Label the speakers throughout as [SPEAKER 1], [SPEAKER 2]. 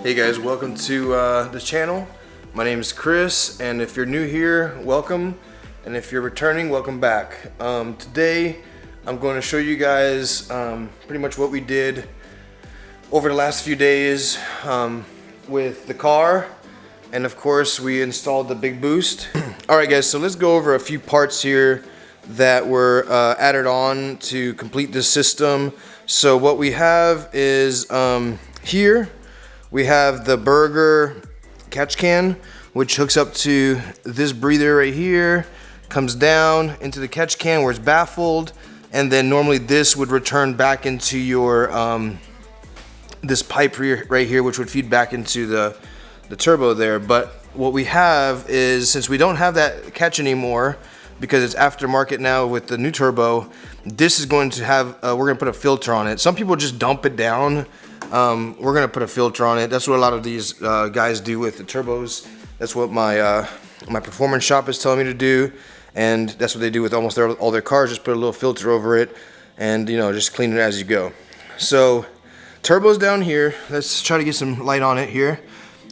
[SPEAKER 1] Hey guys, welcome to the channel. My name is Chris, and if you're new here, welcome, and if you're returning, welcome back. Today I'm going to show you guys pretty much what we did over the last few days with the car, and of course we installed the big boost. Alright guys, so let's go over a few parts here that were added on to complete this system. So what we have is here we have the Burger catch can, which hooks up to this breather right here, comes down into the catch can where it's baffled, and then normally this would return back into your this pipe right here, which would feed back into the turbo there. But what we have is, since we don't have that catch anymore because it's aftermarket now with the new turbo, this is going to have we're going to put a filter on it. Some people just dump it down. We're gonna put a filter on it. That's what a lot of these guys do with the turbos. That's what my my performance shop is telling me to do, and that's what they do with almost all their cars. Just put a little filter over it, and you know, just clean it as you go. So turbo's down here. Let's try to get some light on it here.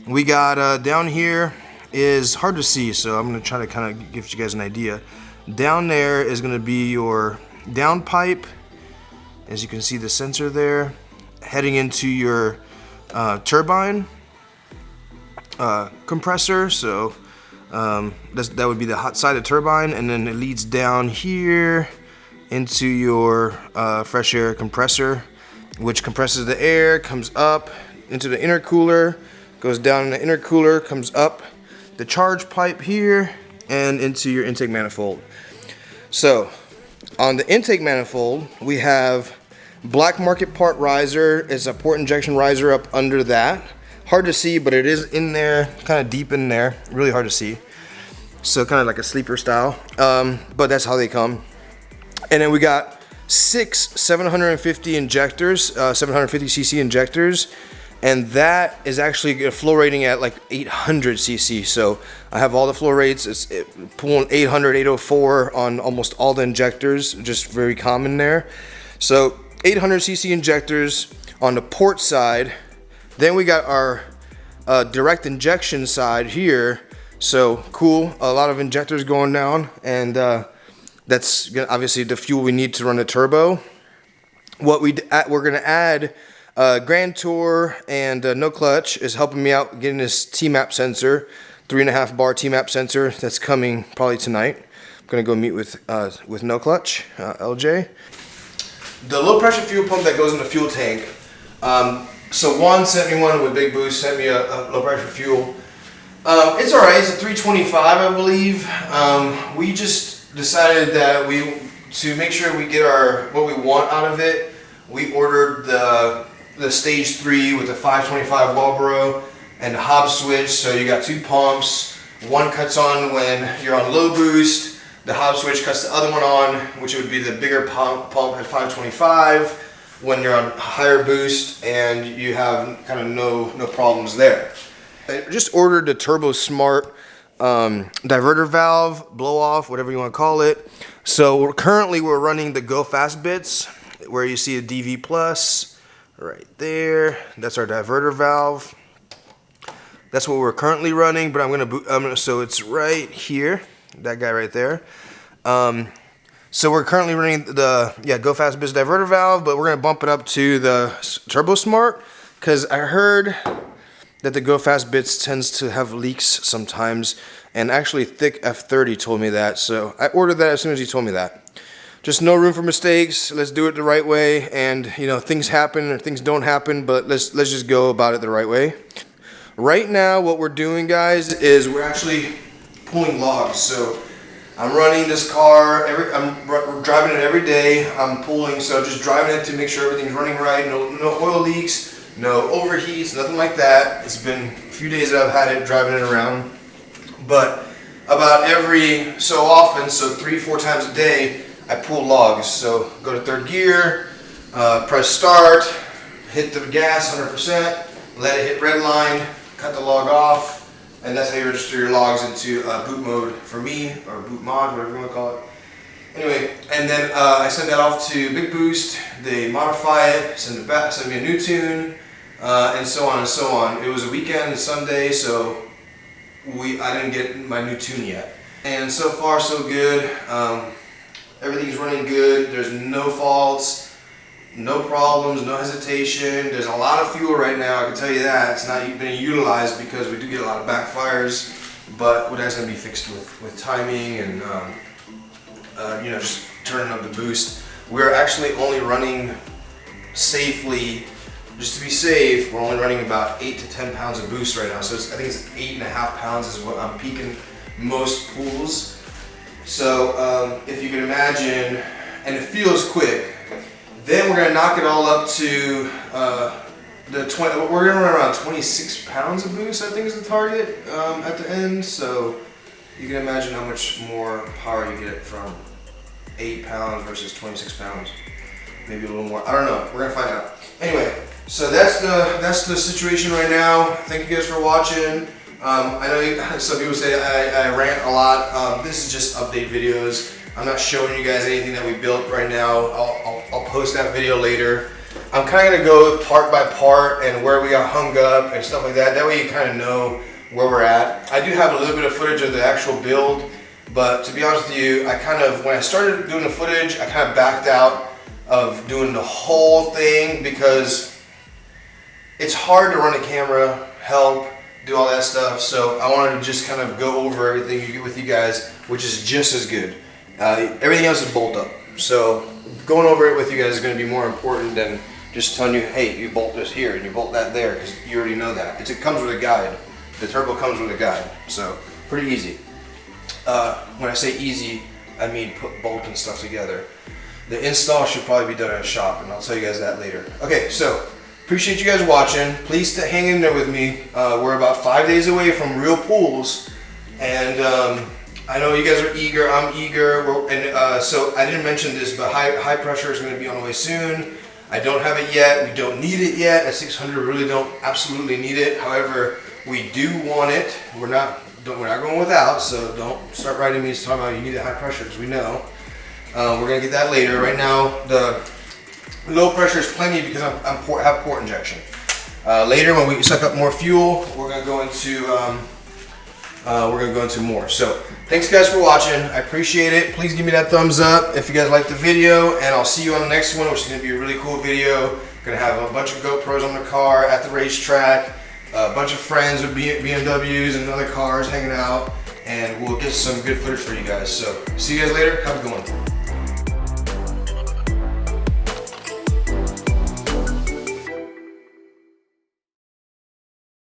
[SPEAKER 1] We got down here is hard to see, so I'm gonna try to kind of give you guys an idea. Down there is gonna be your down pipe. As you can see, the sensor there, heading into your turbine compressor. So that would be the hot side of the turbine, and then it leads down here into your fresh air compressor, which compresses the air, comes up into the intercooler, goes down in the intercooler, comes up the charge pipe here and into your intake manifold. So on the intake manifold, we have black market part riser. Is a port injection riser up under that. Hard to see, but it is in there, kind of deep in there, really hard to see. So kind of like a sleeper style, but that's how they come. And then we got 6 750 injectors, 750cc injectors, and that is actually a flow rating at like 800 cc. So I have all the flow rates. It's pulling 800, 804 on almost all the injectors, just very common there. So 800cc injectors on the port side. Then we got our direct injection side here. So cool, a lot of injectors going down, and that's obviously the fuel we need to run the turbo. What we're gonna add, Grand Tour and No Clutch is helping me out getting this T-Map sensor, 3.5 bar T-Map sensor that's coming probably tonight. I'm gonna go meet with No Clutch, LJ. The low pressure fuel pump that goes in the fuel tank. So one sent me one with Big Boost, sent me a low pressure fuel. It's alright, it's a 325 I believe. We just decided that to make sure we get what we want out of it, we ordered the stage 3 with the 525 Walbro and the Hobbs switch. So you got 2 pumps. One cuts on when you're on low boost. The Hobbs switch cuts the other one on, which would be the bigger pump at 525 when you're on higher boost, and you have kind of no problems there. I just ordered the Turbo Smart diverter valve, blow off, whatever you want to call it. So currently we're running the Go Fast bits, where you see a DV Plus right there. That's our diverter valve. That's what we're currently running, but I'm gonna so it's right here. That guy right there. So we're currently running the Go Fast Bits diverter valve, but we're gonna bump it up to the Turbo Smart because I heard that the Go Fast Bits tends to have leaks sometimes, and actually Thick F30 told me that, so I ordered that as soon as he told me that. Just no room for mistakes. Let's do it the right way, and you know, things happen or things don't happen, but let's just go about it the right way. Right now, what we're doing, guys, is we're actually pulling logs. So I'm running this car, I'm driving it every day. I'm pulling, so just driving it to make sure everything's running right. No oil leaks, no overheats, nothing like that. It's been a few days that I've had it, driving it around. But about every so often, so 3-4 times a day, I pull logs. So go to third gear, press start, hit the gas 100%, let it hit red line, cut the log off. And that's how you register your logs into boot mode for me, or boot mod, whatever you want to call it. Anyway, and then I send that off to Big Boost. They modify it, send it back, send me a new tune, and so on and so on. It was a weekend, Sunday, so I didn't get my new tune yet. And so far so good. Everything's running good. There's no faults, no problems, no hesitation. There's a lot of fuel right now, I can tell you that. It's not being utilized because we do get a lot of backfires, but that's going to be fixed with timing and you know, just turning up the boost. We're actually only running safely, just to be safe, we're only running about 8 to 10 pounds of boost right now. So I think it's 8.5 pounds is what I'm peaking most pools. So if you can imagine, and it feels quick, then we're gonna knock it all up to we're gonna run around 26 pounds of boost, I think is the target at the end. So you can imagine how much more power you get from 8 pounds versus 26 pounds. Maybe a little more, I don't know, we're gonna find out. Anyway, so that's the situation right now. Thank you guys for watching. I know some people say I rant a lot. This is just update videos. I'm not showing you guys anything that we built right now. I'll post that video later. I'm kind of gonna go part by part and where we got hung up and stuff like that. That way you kind of know where we're at. I do have a little bit of footage of the actual build, but to be honest with you, when I started doing the footage, I kind of backed out of doing the whole thing because it's hard to run a camera, help, do all that stuff. So I wanted to just kind of go over everything with you guys, which is just as good. Everything else is bolt up. So going over it with you guys is going to be more important than just telling you, hey, you bolt this here and you bolt that there, because you already know that. It comes with a guide. The turbo comes with a guide, so pretty easy. When I say easy, I mean put bolt and stuff together. The install should probably be done at a shop, and I'll tell you guys that later. Okay, so appreciate you guys watching. Please hang in there with me. We're about 5 days away from real pools, and I know you guys are eager. I'm eager, so I didn't mention this, but high pressure is going to be on the way soon. I don't have it yet. We don't need it yet. At 600, really don't absolutely need it. However, we do want it. We're not going without, so don't start writing me talking about you need a high pressure, because we know. We're gonna get that later. Right now, the low pressure is plenty because I have port injection. Later, when we suck up more fuel, we're gonna go into more. So, thanks guys for watching. I appreciate it. Please give me that thumbs up if you guys liked the video, and I'll see you on the next one, which is gonna be a really cool video. Gonna have a bunch of GoPros on the car at the racetrack, a bunch of friends with BMWs and other cars hanging out, and we'll get some good footage for you guys. So, see you guys later. Have a good one.